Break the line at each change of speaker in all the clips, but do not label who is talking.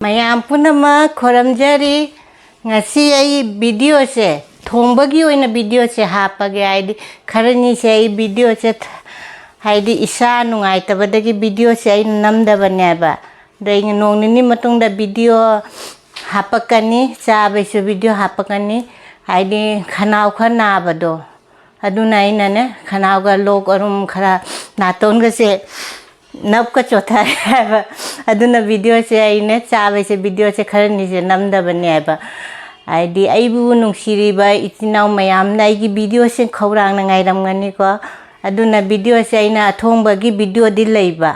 ꯃꯌꯥꯝ ꯄꯨꯝꯅꯃꯛ ꯈꯣꯏꯔꯝꯖꯔꯤ ꯉꯁꯤ ꯑꯩ ꯚꯤꯗꯤꯑꯣꯁꯦ ꯊꯣꯡꯕꯒꯤ ꯑꯣꯏꯅ ꯚꯤꯗꯤꯑꯣꯁꯦ ꯍꯥꯞꯄꯒꯦ ꯍꯥꯏꯗꯤ ꯈꯔꯅꯤꯁꯦ ꯑꯩ ꯚꯤꯗꯤꯑꯣꯁꯦ ꯍꯥꯏꯗꯤ ꯏꯁꯥ ꯅꯨꯡꯉꯥꯏꯇꯕꯗꯒꯤ ꯚꯤꯗꯤꯑꯣꯁꯦ ꯑꯩꯅ ꯅꯝꯗꯕꯅꯦꯕ ꯑꯗ ꯑꯩꯅ ꯅꯣꯡ ꯅꯤꯅꯤ ꯃꯇꯨꯡꯗ ꯚꯤꯗꯤꯑꯣ ꯍꯥꯞꯄꯛꯀꯅꯤ ꯆꯥꯕꯩꯁꯨ ꯚꯤꯗꯤꯑꯣ ꯍꯥꯞꯄꯛꯀꯅꯤ ꯍꯥꯏꯗꯤ ꯈꯅꯥꯎ ꯈꯔ ꯅꯥꯕꯗꯣ ꯑꯗꯨꯅ ꯑꯩꯅꯅꯦ ꯈꯅꯥꯎꯒ ꯂꯣꯛ ꯑꯔꯨꯝ ꯈꯔ ꯅꯥꯇꯣꯟꯒꯁꯦ ꯅꯞꯀ ꯆꯣꯠꯊꯔꯦ ꯍꯥꯏꯕ ꯑꯗꯨꯅ ꯚꯤꯗꯤꯑꯣꯁꯦ ꯑꯩꯅ ꯆꯥꯕꯩꯁꯦ ꯚꯤꯗꯤꯑꯣꯁꯦ ꯈꯔꯅꯤꯁꯦ ꯅꯝꯗꯕꯅꯦꯕ ꯍꯥꯏꯗꯤ ꯑꯩꯕꯨ ꯅꯨꯡꯁꯤꯔꯤꯕ ꯏꯆꯤꯟ ꯏꯅꯥꯎ ꯃꯌꯥꯝꯅ ꯑꯩꯒꯤ ꯚꯤꯗꯤꯑꯣꯁꯦ ꯈꯧꯔꯥꯡꯅ ꯉꯥꯏꯔꯝꯒꯅꯤꯀꯣ ꯑꯗꯨꯅ ꯚꯤꯗꯤꯑꯣꯁꯦ ꯑꯩꯅ ꯑꯊꯣꯡꯕꯒꯤ ꯚꯤꯗꯤꯑꯣꯗꯤ ꯂꯩꯕ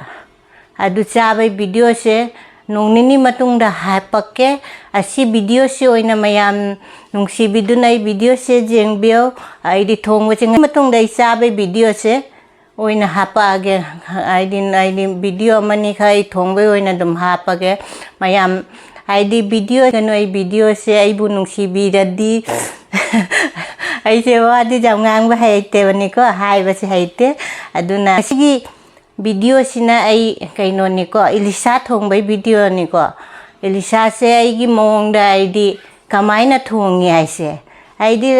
ꯑꯗꯨ ꯆꯥꯕꯩ ꯚꯤꯗꯤꯑꯣꯁꯦ ꯅꯣꯡ ꯅꯤꯅꯤ ꯃꯇꯨꯡꯗ ꯍꯥꯞꯄꯛꯀꯦ ꯑꯁꯤ ꯚꯤꯗꯤꯑꯣꯁꯦ ꯑꯣꯏꯅ ꯃꯌꯥꯝ ꯅꯨꯡꯁꯤꯕꯤꯗꯨꯅ ꯑꯩ ꯚꯤꯗꯤꯑꯣꯁꯦ ꯌꯦꯡꯕꯤꯌꯣ ꯑꯩꯗꯤ ꯊꯣꯡꯕꯁꯦ ꯃꯇꯨꯡꯗ ꯑꯩ ꯆꯥꯕꯩ ꯚꯤꯗꯤꯑꯣꯁꯦ ꯑꯣꯏꯅ ꯍꯥꯞꯄꯛꯑꯒꯦ ꯍꯥꯏꯗꯤ ꯚꯤꯗꯤꯑꯣ ꯑꯃꯅꯤ ꯈꯔ ꯑꯩ ꯊꯣꯡꯕꯩ ꯑꯣꯏꯅ ꯑꯗꯨꯝ ꯍꯥꯞꯄꯒꯦ ꯃꯌꯥꯝ ꯍꯥꯏꯗꯤ ꯚꯤꯗꯤꯑꯣ ꯀꯩꯅꯣ ꯑꯩ ꯚꯤꯗꯤꯑꯣꯁꯦ ꯑꯩꯕꯨ ꯅꯨꯡꯁꯤꯕꯤꯔꯗꯤ ꯑꯩꯁꯦ ꯋꯥꯗꯤ ꯌꯥꯝ ꯉꯥꯡꯕ ꯍꯩꯇꯦꯕꯅꯤꯀꯣ ꯍꯥꯏꯕꯁꯦ ꯍꯩꯇꯦ ꯑꯗꯨꯅ ꯁꯤꯒꯤ ꯚꯤꯗꯤꯑꯣꯁꯤꯅ ꯑꯩ ꯀꯩꯅꯣꯅꯤꯀꯣ ꯏꯂꯤꯁꯥ ꯊꯣꯡꯕꯩ ꯚꯤꯗꯤꯑꯣꯅꯤꯀꯣ ꯏꯂꯤꯁꯥꯁꯦ ꯑꯩꯒꯤ ꯃꯑꯣꯡꯗ ꯍꯥꯏꯗꯤ ꯀꯃꯥꯏꯅ ꯊꯣꯡꯉꯤ ꯍꯥꯏꯁꯦ ꯍꯥꯏꯗꯤ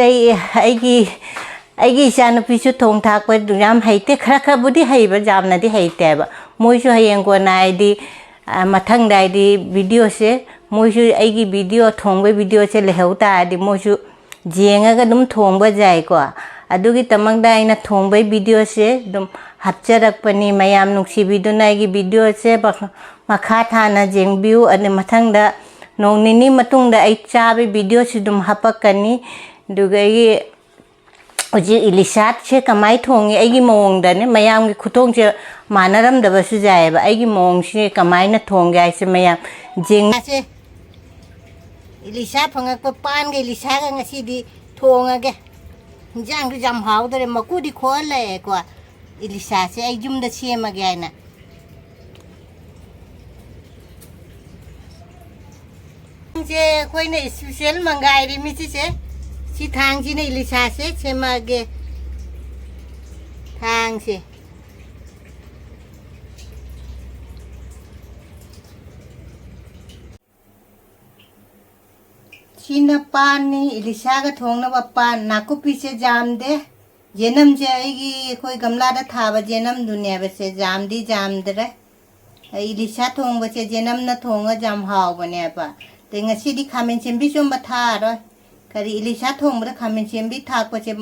ꯑꯩꯒꯤ ꯏꯆꯥꯅꯨꯄꯤꯁꯨ ꯊꯣꯡ ꯊꯥꯛꯄ ꯌꯥꯝ ꯍꯩꯇꯦ ꯈꯔꯕꯨꯗꯤ ꯍꯩꯕ ꯌꯥꯝꯅꯗꯤ ꯍꯩꯇꯦꯕ ꯃꯣꯏꯁꯨ ꯍꯌꯦꯡ ꯀꯣꯟꯅ ꯍꯥꯏꯗꯤ ꯃꯊꯪꯗ ꯍꯥꯏꯗꯤ ꯚꯤꯗꯤꯑꯣꯁꯦ ꯃꯣꯏꯁꯨ ꯑꯩꯒꯤ ꯚꯤꯗꯤꯑꯣ ꯊꯣꯡꯕꯩ ꯚꯤꯗꯤꯑꯣꯁꯦ ꯂꯩꯍꯧ ꯇꯥꯔꯗꯤ ꯃꯣꯏꯁꯨ ꯌꯦꯡꯉꯒ ꯑꯗꯨꯝ ꯊꯣꯡꯕ ꯌꯥꯏꯀꯣ ꯑꯗꯨꯒꯤꯗꯃꯛꯇ ꯑꯩꯅ ꯊꯣꯡꯕꯩ ꯚꯤꯗꯤꯑꯣꯁꯦ ꯑꯗꯨꯝ ꯍꯥꯞꯆꯔꯛꯄꯅꯤ ꯃꯌꯥꯝ ꯅꯨꯡꯁꯤꯕꯤꯗꯨꯅ ꯑꯩꯒꯤ ꯚꯤꯗꯤꯑꯣꯁꯦ ꯃꯈꯥ ꯊꯥꯅ ꯌꯦꯡꯕꯤꯌꯨ ꯑꯗꯩ ꯃꯊꯪꯗ ꯅꯣꯡ ꯅꯤꯅꯤ ꯃꯇꯨꯡꯗ ꯑꯩ ꯆꯥꯕꯩ ꯚꯤꯗꯤꯑꯣꯁꯤ ꯑꯗꯨꯝ ꯍꯥꯞꯄꯛꯀꯅꯤ ꯑꯗꯨꯒ ꯑꯩꯒꯤ ꯍꯧꯖꯤꯛ ꯏꯂꯤꯁꯥꯁꯦ ꯀꯃꯥꯏꯅ ꯊꯣꯡꯉꯤ ꯑꯩꯒꯤ ꯃꯑꯣꯡꯗꯅꯦ ꯃꯌꯥꯝꯒꯤ ꯈꯨꯊꯣꯡꯁꯦ ꯃꯥꯟꯅꯔꯝꯗꯕꯁꯨ ꯌꯥꯏꯑꯕ ꯑꯩꯒꯤ ꯃꯑꯣꯡꯁꯦ ꯀꯃꯥꯏꯅ ꯊꯣꯡꯒꯦ ꯍꯥꯏꯁꯦ ꯃꯌꯥꯝ ꯌꯦꯡꯉꯁꯦ ꯏꯂꯤꯁꯥ ꯐꯪꯉꯛꯄ ꯄꯥꯟꯒ ꯏꯂꯤꯁꯥꯒ ꯉꯁꯤꯗꯤ ꯊꯣꯡꯉꯒꯦ ꯏꯟꯖꯥꯡꯁꯨ ꯌꯥꯝ ꯍꯥꯎꯗꯣꯔꯦ ꯃꯀꯨꯗꯤ ꯈꯣꯛꯍꯜꯂꯛꯑꯦꯀꯣ ꯏꯂꯤꯁꯥꯁꯦ ꯑꯩ ꯌꯨꯝꯗ ꯁꯦꯝꯃꯒꯦ ꯍꯥꯏꯅ ꯁꯦ ꯑꯩꯈꯣꯏꯅ ꯏꯁꯄꯤꯁꯦꯜ ꯃꯪꯒꯥꯏꯔꯤ ꯃꯤꯁꯤꯁꯦ ꯁꯤ ꯊꯥꯡꯁꯤꯅ ꯏꯂꯤꯁꯥꯁꯦ ꯁꯦꯝꯃꯛꯑꯒꯦ ꯊꯥꯡꯁꯦ ꯁꯤꯅ ꯄꯥꯟꯅꯤ ꯏꯂꯤꯁꯥꯒ ꯊꯣꯡꯅꯕ ꯄꯥꯟ ꯅꯥꯀꯨꯞꯄꯤꯁꯦ ꯌꯥꯝꯗꯦ ꯌꯦꯅꯝꯁꯦ ꯑꯩꯈꯣꯏ ꯒꯝꯂꯥꯗ ꯊꯥꯕ ꯌꯦꯅꯝꯗꯨꯅꯦꯕꯁꯦ ꯌꯥꯝꯗ꯭ꯔꯦ ꯏꯂꯤꯁꯥ ꯊꯣꯡꯕꯁꯦ ꯌꯦꯅꯝꯅ ꯊꯣꯡꯉ ꯌꯥꯝ ꯍꯥꯎꯕꯅꯦꯕ ꯑꯗꯩ ꯉꯁꯤꯗꯤ ꯈꯥꯃꯦꯟ ꯁꯦꯝꯕꯤꯁꯨ ꯑꯃ ꯊꯥꯔꯣꯏ ꯀꯔꯤ ꯏꯂꯤꯁꯥ ꯊꯣꯡꯕꯗ ꯈꯥꯃꯦꯟ ꯁꯦꯝꯕꯤ ꯊꯥꯛꯄꯁꯦ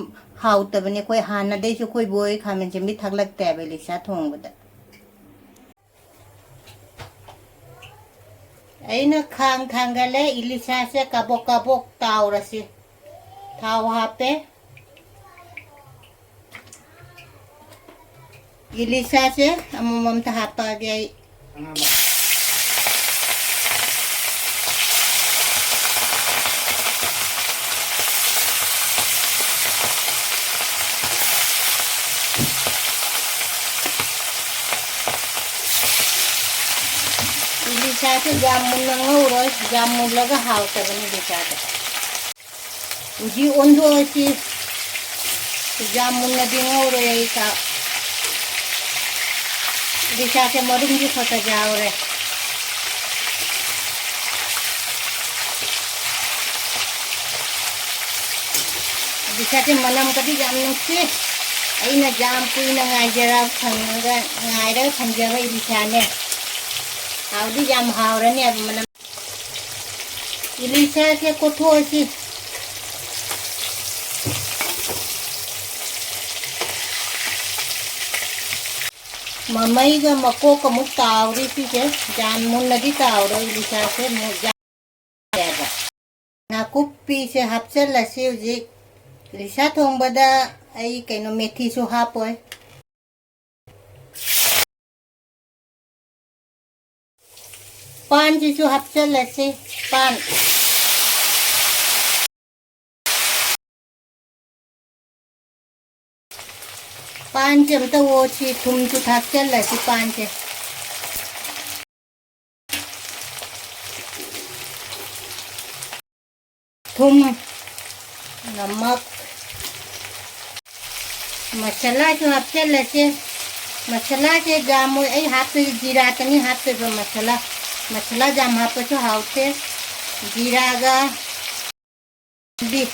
ꯍꯥꯎꯇꯕꯅꯦ ꯑꯩꯈꯣꯏ ꯍꯥꯟꯅꯗꯩꯁꯨ ꯑꯩꯈꯣꯏ ꯕꯣꯏ ꯈꯥꯃꯦꯟ ꯁꯦꯝꯕꯤ ꯊꯥꯛꯂꯛꯇꯦꯕ ꯏꯂꯤꯁꯥ ꯊꯣꯡꯕꯗ ꯑꯩꯅ ꯈꯥꯡ ꯊꯥꯡꯒꯠꯂꯦ ꯏꯂꯤꯁꯥꯁꯦ ꯀꯥꯕꯣꯛ ꯀꯥꯕꯣꯛ ꯇꯥꯎꯔꯁꯤ ꯊꯥꯎ ꯍꯥꯞꯄꯦ इलिसासे अममम हापा गया इलिसासे जामुन ngoro jamun laga haw tabani dikata uji ondo si jamun na dingoro yai ka इलिसासे मरुम जी खता जाओ रे इलिसासे मनम कदी जामुन से अइना जाम पुइना ngaijara phanga ngaira thamjaba इलिसाने हाउदी जाम हावरने अब मनम इलिसासे कोथोसी ममईगा मकोक मुक तावरी से जामुन नदी तावरो इलिसासे मुजाबा नाकुप्पी से हापचलसे हुजी इलिसा थोंबदा आई कैनो मेथी सु हापोय पान जिसु हापचलसे पान पान चमता वो ची थुम चु थाक चल लसी पान से थुम नमक मसाला जो हाथ चल लसे मसाला के जामु ए हाथ पे जीरा तनी हाथ पे मसाला मसाला जाम हापचो हावते जीरागा बी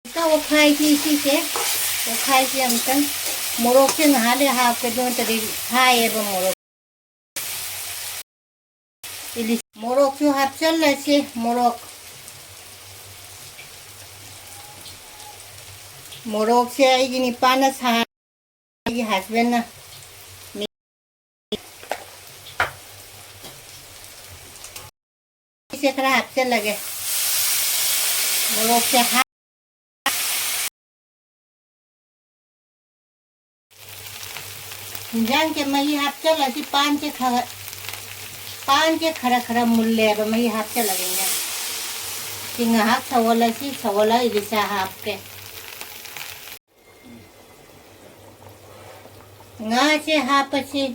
का वो खाई की इसी से वो खाई की हमतन मोरोक से नहाले हाफ के दो तरी खाए बो मोरोक इली मोरोक जो हाफ चल लसे मोरोक से आई की निपाना सा की हस्बैंड ना से खरा हाफ चल लगे मोरोक से जान के मई हाथ चल ऐसी पान के खरा खरा मूल्य है मई हाथ चल लगेंगे सिंह हाथ सवला इलिसा हाथ के ना से हाथ से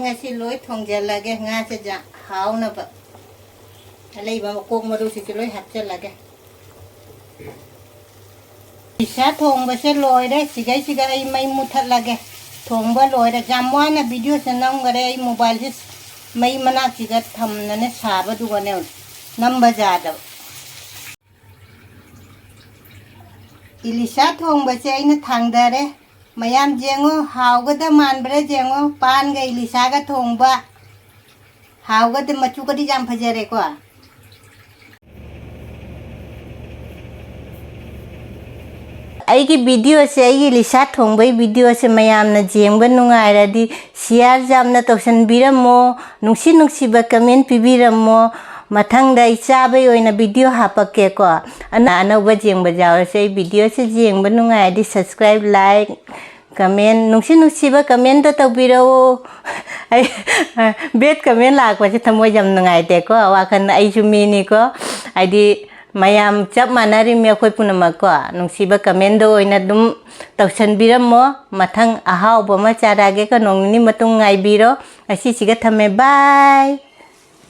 nga si lối thong giờ là cái nga sẽ dạ hảo nè vợ lấy vào một cục mà đôi thì lối hạt cho là cái sát thong và sẽ lối đấy chỉ cái mấy một thật là cái thong và lối là jam one là video sẽ nong cái đây mobile chứ mấy mà nát chỉ cái thầm nó xả vào đuôi nè năm bao giờ đâu sát thong và sẽ nó thằng đó đấy Mayam jengo hawgada manbre jengo pan ga ilisaga thongba hawgada machu kadi jam phajare ko ai ki video se ai ilisa thongbai video se mayam na jengba nungai ra di share jam na tosan biramo nungsi ba comment pibiramo mathang da ichabai oina video hapake ko ana ba jengba jaw se video se jengba nungai di subscribe like comment nungsi ba comment da tawbiro ai bet comment lak pa thamoi jam nungai te ko wakan ai jumi ni ko ai di mayam chap manari me khoi punama ko nungsi ba comment do oina dum tawsan biramo mathang ahaw ba ma charage ko nongni matung ngai biro asi siga thame bye